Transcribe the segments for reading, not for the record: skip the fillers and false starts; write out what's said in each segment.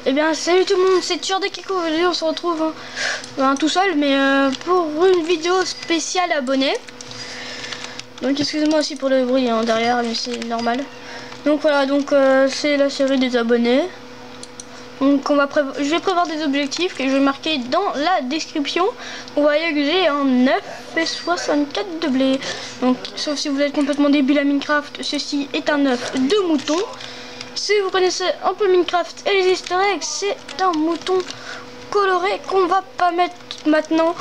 Eh bien salut tout le monde, c'est Tueur des Kiko. Aujourd'hui on se retrouve tout seul, mais pour une vidéo spéciale abonnés. Donc excusez-moi aussi pour le bruit derrière, mais c'est normal. Donc voilà, donc c'est la série des abonnés. Donc je vais prévoir des objectifs que je vais marquer dans la description. Vous voyez que j'ai un 9 et 64 de blé. Donc sauf si vous êtes complètement débile à Minecraft, ceci est un œuf de mouton. Si vous connaissez un peu Minecraft et les easter eggs, c'est un mouton coloré qu'on va pas mettre maintenant.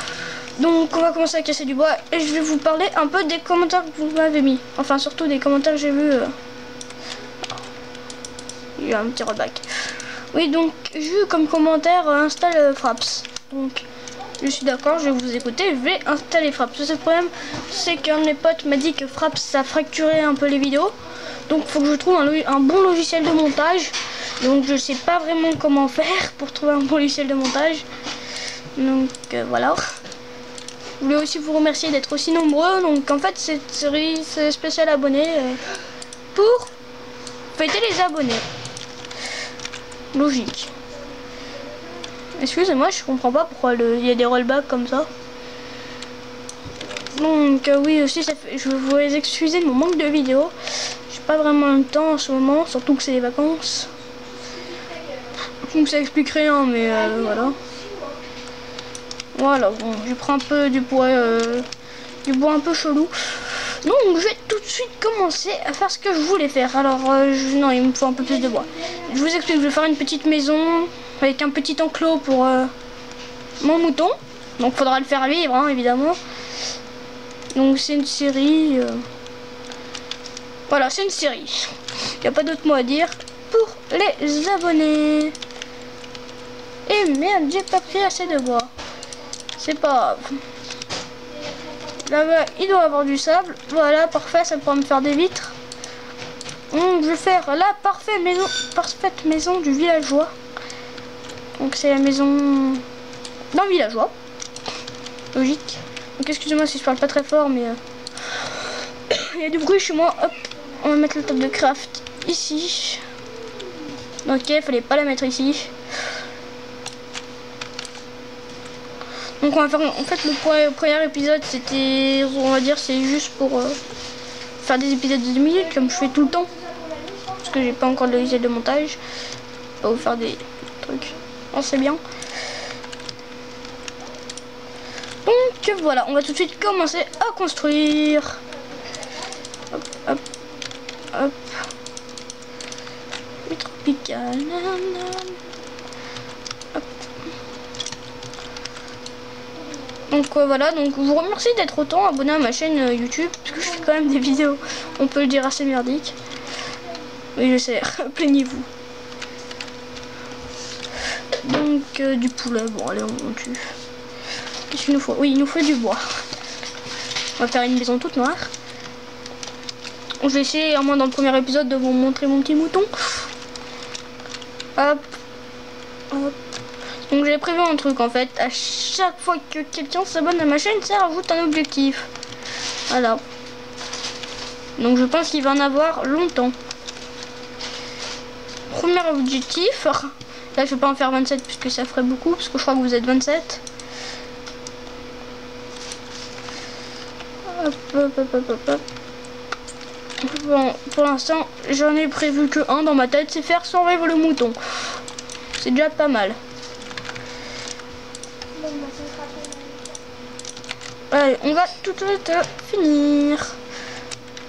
Donc on va commencer à casser du bois et je vais vous parler un peu des commentaires que vous m'avez mis. Enfin surtout des commentaires que j'ai vus. Il y a un petit rollback. Oui, donc j'ai eu comme commentaire installe Fraps. Donc je suis d'accord, je vais vous écouter, je vais installer Fraps. Le problème c'est qu'un de mes potes m'a dit que Fraps ça fracturait un peu les vidéos. Donc il faut que je trouve un bon logiciel de montage. Donc je sais pas vraiment comment faire pour trouver un bon logiciel de montage. Donc voilà. Je voulais aussi vous remercier d'être aussi nombreux. Donc en fait cette série c'est spécial abonné pour fêter les abonnés. Logique. Excusez-moi, je comprends pas pourquoi il y a des rollbacks comme ça. Donc oui aussi je vous excuser de mon manque de vidéos. J'ai pas vraiment le temps en ce moment, surtout que c'est les vacances. Donc ça explique rien, mais voilà. Voilà, bon, je prends un peu du bois un peu chelou. Donc je vais tout de suite commencer à faire ce que je voulais faire. Alors non, il me faut un peu plus de bois. Je vous explique, je vais faire une petite maison avec un petit enclos pour mon mouton. Donc faudra le faire vivre, hein, évidemment. Donc c'est une série. Voilà, c'est une série. Il n'y a pas d'autre mot à dire pour les abonnés. Et merde, j'ai pas pris assez de bois. C'est pas grave. Là-bas, il doit avoir du sable. Voilà, parfait, ça pourra me faire des vitres. Donc je vais faire la parfaite maison du villageois. Donc c'est la maison d'un villageois. Logique. Donc excusez-moi si je parle pas très fort, mais il y a du bruit chez moi. Hop, on va mettre la table de craft ici. Ok, fallait pas la mettre ici. Donc on va faire, en fait le premier épisode c'était, on va dire c'est juste pour faire des épisodes de 10 minutes comme je fais tout le temps. Parce que j'ai pas encore de logiciel de montage. Pas vous faire des trucs. Oh, c'est bien. Donc voilà, on va tout de suite commencer à construire. Hop, hop, hop. Les tropicales. Hop. Donc voilà, donc je vous remercie d'être autant abonné à ma chaîne YouTube, parce que je fais quand même des vidéos, on peut le dire, assez merdiques. Oui, je sais, plaignez-vous. Donc du poulet, bon allez, on tue. Qu'est-ce qu'il nous faut? Oui, il nous faut du bois. On va faire une maison toute noire. Je vais essayer, au moins dans le premier épisode, de vous montrer mon petit mouton. Hop, hop. Donc j'ai prévu un truc en fait, à chaque fois que quelqu'un s'abonne à ma chaîne, ça rajoute un objectif. Voilà. Donc je pense qu'il va en avoir longtemps. Premier objectif, là je vais pas en faire 27 puisque ça ferait beaucoup, parce que je crois que vous êtes 27. Hop, hop, hop, hop, hop. Bon, pour l'instant j'en ai prévu que un dans ma tête, c'est faire survivre le mouton. C'est déjà pas mal. Allez, on va tout de suite finir.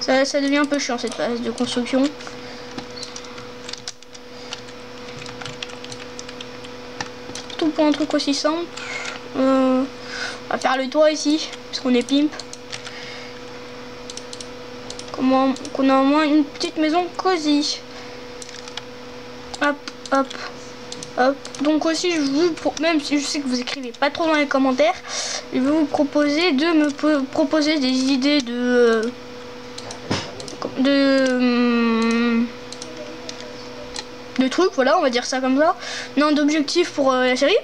Ça devient un peu chiant cette phase de construction. Tout pour un truc aussi simple. On va faire le toit ici, parce qu'on est pimp. Qu'on a au moins une petite maison cosy. Hop, hop. Hop. Donc aussi, même si je sais que vous écrivez pas trop dans les commentaires, je vais vous proposer de me proposer des idées de trucs, voilà, on va dire ça comme ça. Non, d'objectifs pour la série.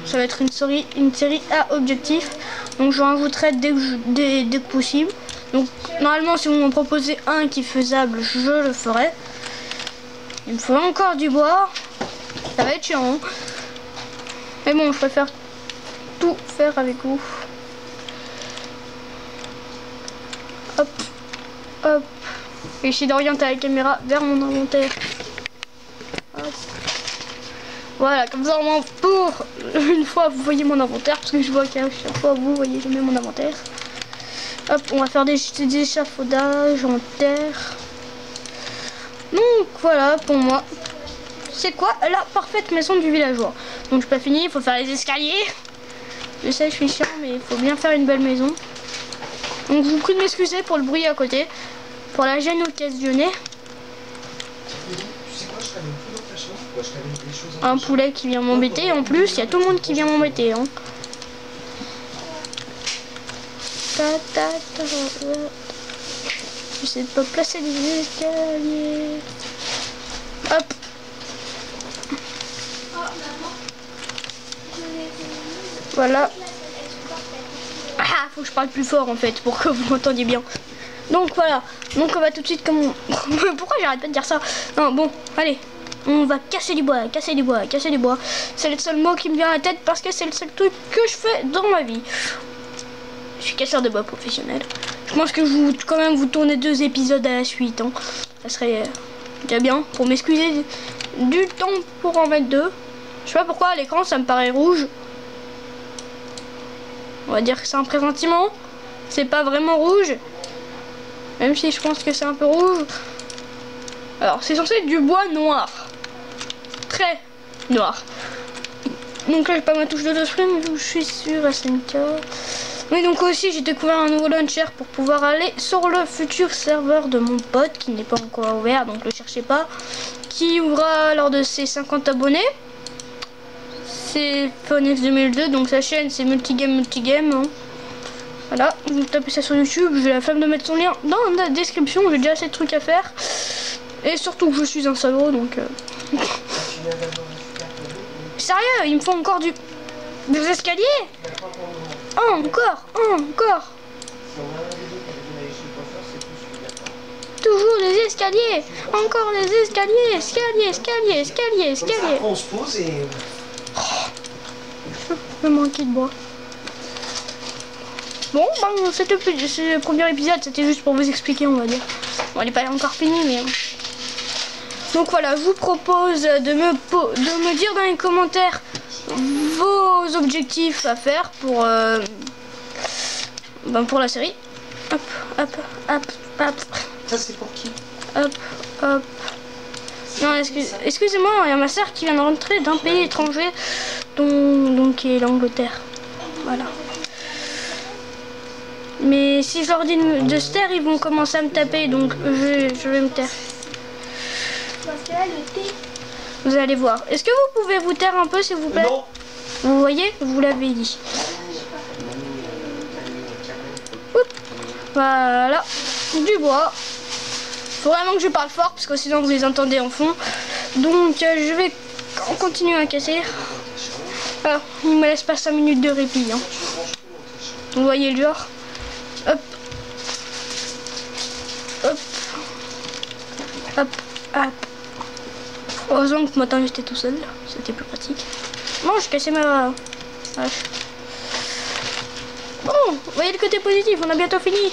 Ça va être une série à objectifs. Donc je rajouterai dès que possible. Donc normalement, si vous m'en proposez un qui est faisable, je le ferai. Il me faut encore du bois. Ça va être chiant. Hein. Mais bon, je préfère tout faire avec vous. Hop, hop. Et j'essaie d'orienter la caméra vers mon inventaire. Hop. Voilà, comme ça au moins pour une fois vous voyez mon inventaire, parce que je vois qu'à chaque fois vous voyez jamais mon inventaire. Hop, on va faire des échafaudages en terre. Donc voilà pour moi. C'est quoi la parfaite maison du villageois. Donc je pas fini, il faut faire les escaliers. Je sais, je suis chiant, mais il faut bien faire une belle maison. Donc je vous prie de m'excuser pour le bruit à côté, pour la gêne occasionnée. Un poulet qui vient m'embêter. En plus, il y a tout le monde qui vient m'embêter. Hein. J'essaie de pas placer les escaliers. Hop. Voilà. Ah, faut que je parle plus fort en fait pour que vous m'entendiez bien. Donc voilà. Donc on va tout de suite comme... Pourquoi j'arrête pas de dire ça? Non, bon, allez. On va casser du bois, casser du bois, casser du bois. C'est le seul mot qui me vient à la tête parce que c'est le seul truc que je fais dans ma vie. Je suis casseur de bois professionnel. Je pense que je vous quand même vous tourner 2 épisodes à la suite. Hein. Ça serait déjà bien pour m'excuser du temps pour en mettre 2. Je sais pas pourquoi à l'écran ça me paraît rouge. On va dire que c'est un pressentiment. C'est pas vraiment rouge. Même si je pense que c'est un peu rouge. Alors c'est censé être du bois noir. Très noir. Donc là j'ai pas ma touche de sprint, je suis sur SNK. Oui, donc aussi j'ai découvert un nouveau launcher pour pouvoir aller sur le futur serveur de mon pote qui n'est pas encore ouvert, donc le cherchez pas. Qui ouvrira lors de ses 50 abonnés. C'est Phoenix 2002, donc sa chaîne c'est Multigame. Hein. Voilà, vous tapez ça sur YouTube, j'ai la flemme de mettre son lien dans la description, j'ai déjà assez de trucs à faire. Et surtout que je suis un salaud, donc... Sérieux, il me faut encore des escaliers. Oh, encore. Toujours des escaliers. Encore des escaliers. Escaliers. On se pose et... Je vais manquer de bois. Bon, c'était le premier épisode, c'était juste pour vous expliquer, on va dire. Bon, elle n'est pas encore finie, mais... Donc voilà, je vous propose de me dire dans les commentaires vos objectifs à faire pour la série. Hop. Ça c'est pour qui? Hop. Non, excusez-moi, il y a ma soeur qui vient de rentrer d'un pays étranger, donc qui est l'Angleterre. Voilà. Mais si je leur dis de se taire, ils vont commencer à me taper, donc je vais me taire. Vous allez voir. Est-ce que vous pouvez vous taire un peu s'il vous plaît? Non. Vous voyez, vous l'avez dit. Oups. Voilà. Du bois. Faut vraiment que je parle fort parce que sinon vous les entendez en fond. Donc je vais continuer à casser. Alors, il me laisse pas 5 minutes de répit. Hein. Vous voyez le genre. Hop. Heureusement que ce matin j'étais tout seul, c'était plus pratique. Bon, je cassais ma hache. Bon, vous voyez le côté positif, on a bientôt fini.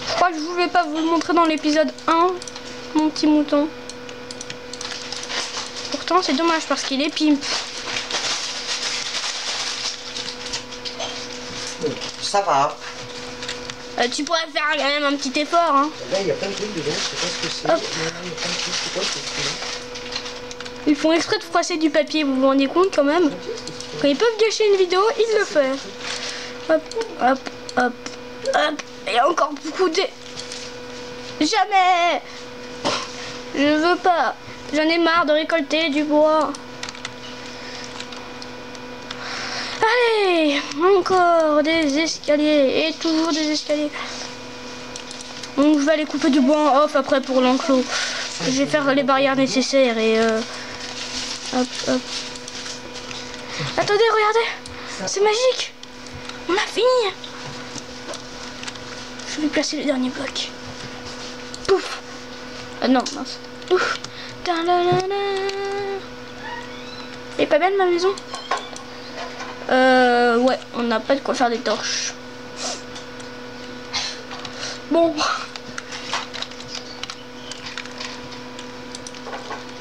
Je crois que je voulais pas vous le montrer dans l'épisode 1, mon petit mouton. Pourtant c'est dommage parce qu'il est pimp. Ça va. Tu pourrais faire quand même un petit effort. Hein. Là il y a plein de trucs dedans, je sais pas ce que c'est. Ils font exprès de froisser du papier, vous vous rendez compte quand même? Quand ils peuvent gâcher une vidéo, ils le font. Hop. Il y a encore beaucoup de... Jamais. Je veux pas. J'en ai marre de récolter du bois. Allez, encore des escaliers et toujours des escaliers. Donc je vais aller couper du bois en off après pour l'enclos. Je vais faire les barrières nécessaires et hop. Attendez, regardez, c'est magique. On a fini. Je vais placer le dernier bloc. Pouf. Ah non, mince. Ouf. Elle est pas belle ma maison? Ouais, on n'a pas de quoi faire des torches. Bon.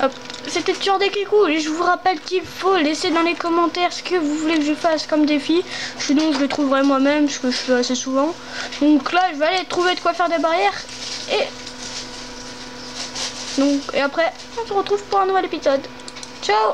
Hop. C'était Tueur des Kikou et je vous rappelle qu'il faut laisser dans les commentaires ce que vous voulez que je fasse comme défi. Sinon je le trouverai moi-même, ce que je fais assez souvent. Donc là je vais aller trouver de quoi faire des barrières. Et après on se retrouve pour un nouvel épisode. Ciao.